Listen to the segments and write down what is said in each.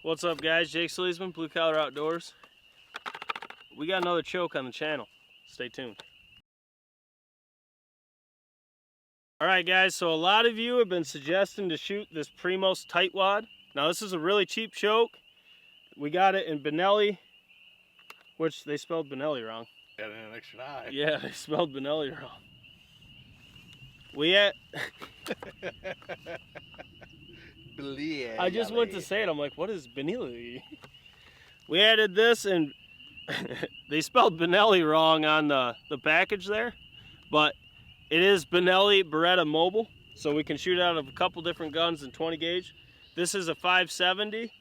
What's up, guys? Jake SLEASMAN, Blue Collar Outdoors. We got another choke on the channel. Stay tuned. Alright guys, so a lot of you have been suggesting to shoot this Primos tightwad. Now this is a really cheap choke. We got it in Benelli, which they spelled Benelli wrong. Got an extra eye. Yeah, they spelled Benelli wrong. We had... I just went to say it, I'm like, what is Benelli? We added this and they spelled Benelli wrong on the package there, but it is Benelli Beretta Mobile, so we can shoot out of a couple different guns in 20 gauge. This is a 570.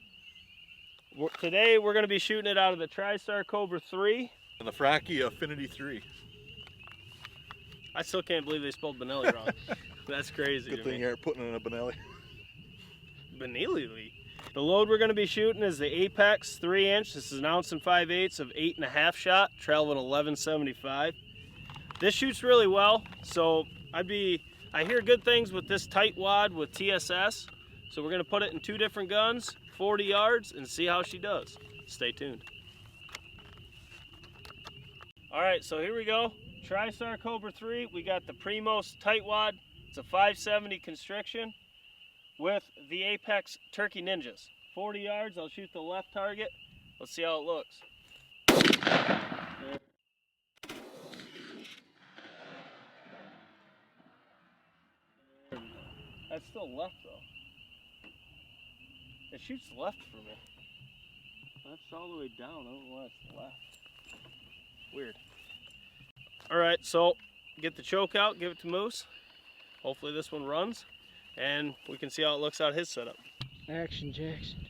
Today we're going to be shooting it out of the TriStar Cobra 3. And the franchi Affinity 3. I still can't believe they spelled Benelli wrong. That's crazy. Good thing you aren't putting it in a Benelli. Benelli. The load we're going to be shooting is the Apex 3-inch. This is an 1 5/8 of 8.5 shot, traveling 1175. This shoots really well, so I hear good things with this tight wad with TSS. So we're going to put it in 2 different guns, 40 yards, and see how she does. Stay tuned. Alright, so here we go. TriStar Cobra 3. We got the Primos tight wad. It's a 570 constriction with the Apex Turkey Ninjas. 40 yards, I'll shoot the left target. Let's see how it looks. That's still left though. It shoots left for me. That's all the way down. I don't know why it's left. Weird. Alright, so get the choke out, give it to Moose. Hopefully this one runs, and we can see how it looks out of his setup. Action, Jackson.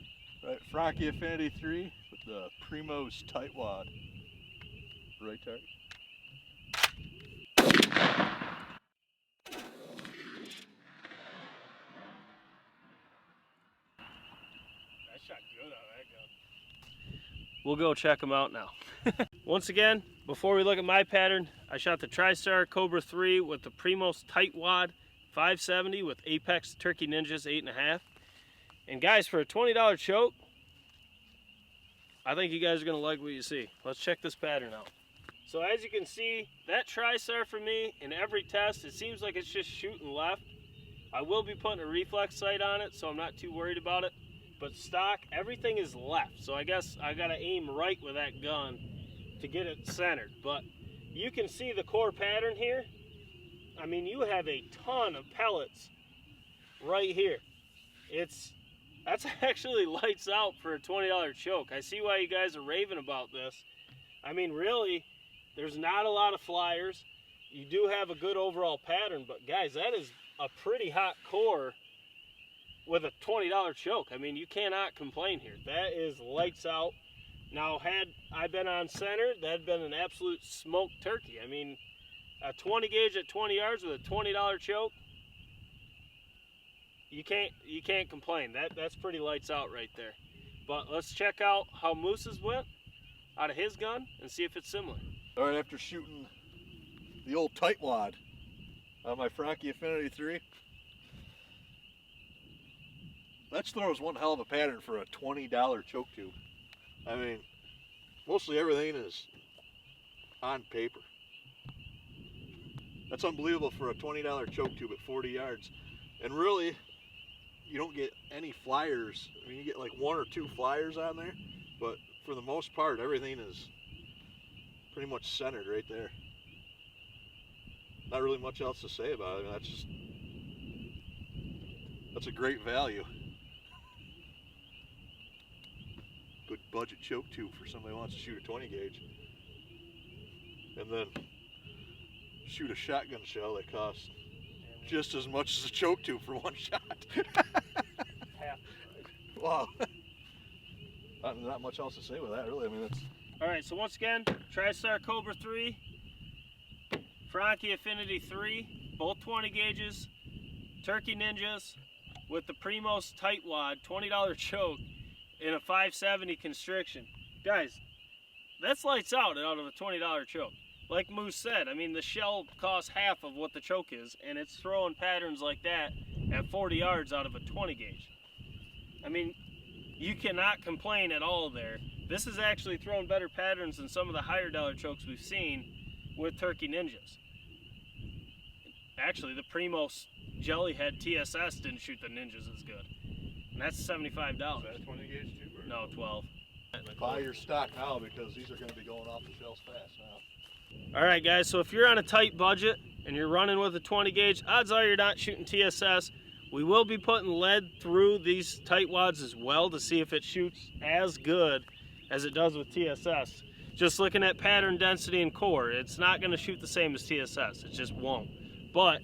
Right, franchi Affinity 3 with the Primos tightwad. Right target. That shot good out of that gun. We'll go check them out now. Once again, before we look at my pattern, I shot the TriStar Cobra 3 with the Primos tightwad 570 with Apex Turkey Ninjas 8.5. And guys, for a $20 choke, I think you guys are going to like what you see. Let's check this pattern out. So as you can see, that TriStar for me, in every test, it seems like it's just shooting left. I will be putting a reflex sight on it, so I'm not too worried about it. But stock, everything is left. So I guess I got to aim right with that gun to get it centered. But you can see the core pattern here. I mean, you have a ton of pellets right here. That's actually lights out for a $20 choke. I see why you guys are raving about this. I mean, really, there's not a lot of flyers. You do have a good overall pattern, but guys, that is a pretty hot core with a $20 choke. I mean, you cannot complain here. That is lights out. Now, had I been on center, that'd been an absolute smoked turkey. I mean, a 20 gauge at 20 yards with a $20 choke, you can't complain. That's pretty lights out right there. But let's check out how Moose's went out of his gun and see if it's similar. All right, after shooting the old tightwad on my franchi Affinity 3, that throws one hell of a pattern for a $20 choke tube. I mean, mostly everything is on paper. That's unbelievable for a $20 choke tube at 40 yards. And really, you don't get any flyers. I mean, you get like 1 or 2 flyers on there, but for the most part, everything is pretty much centered right there. Not really much else to say about it. I mean, that's a great value. Good budget choke tube for somebody who wants to shoot a 20 gauge. And then shoot a shotgun shell that costs just as much as a choke tube for 1 shot. Wow. Not much else to say with that, really. I mean, that's... Alright, so once again, TriStar Cobra 3, franchi Affinity 3, both 20 gauges, Turkey Ninjas with the Primos tightwad, $20 choke in a 570 constriction. Guys, that's lights out of a $20 choke. Like Moose said, I mean, the shell costs half of what the choke is, and it's throwing patterns like that at 40 yards out of a 20 gauge. I mean, you cannot complain at all there. This is actually throwing better patterns than some of the higher dollar chokes we've seen with Turkey Ninjas. Actually, the Primos Jellyhead TSS didn't shoot the Ninjas as good. And that's $75. Is that 20 gauge too? Or? No, 12. Buy your stock now because these are going to be going off the shelves fast now. All right, guys, so if you're on a tight budget and you're running with a 20 gauge, odds are you're not shooting TSS. We will be putting lead through these tight wads as well to see if it shoots as good as it does with TSS. Just looking at pattern density and core, it's not going to shoot the same as TSS. It just won't. But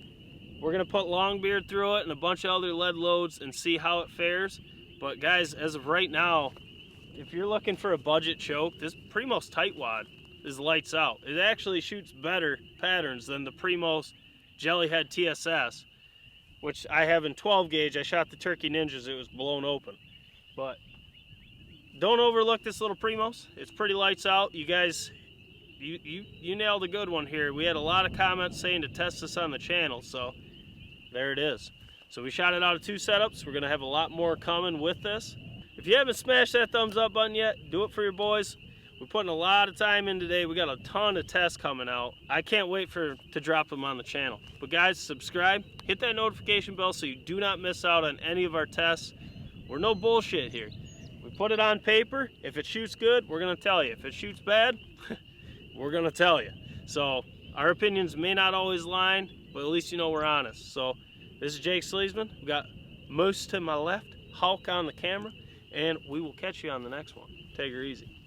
we're going to put Longbeard through it and a bunch of other lead loads and see how it fares. But guys, as of right now, if you're looking for a budget choke, this Primos tight wad is lights out. It actually shoots better patterns than the Primos Jellyhead TSS, which I have in 12 gauge. I shot the Turkey Ninjas, it was blown open. But don't overlook this little Primos. It's pretty lights out. You guys, you nailed a good one here. We had a lot of comments saying to test this on the channel, so there it is. So we shot it out of 2 setups. We're gonna have a lot more coming with this. If you haven't smashed that thumbs up button yet, do it for your boys. We're putting a lot of time in today. We got a ton of tests coming out. I can't wait to drop them on the channel. But guys, subscribe, hit that notification bell so you do not miss out on any of our tests. We're no bullshit here. We put it on paper. If it shoots good, we're gonna tell you. If it shoots bad, we're gonna tell you. So our opinions may not always line, but at least you know we're honest. So this is Jake SLEASMAN. We got Moose to my left, Hulk on the camera, and we will catch you on the next one. Take her easy.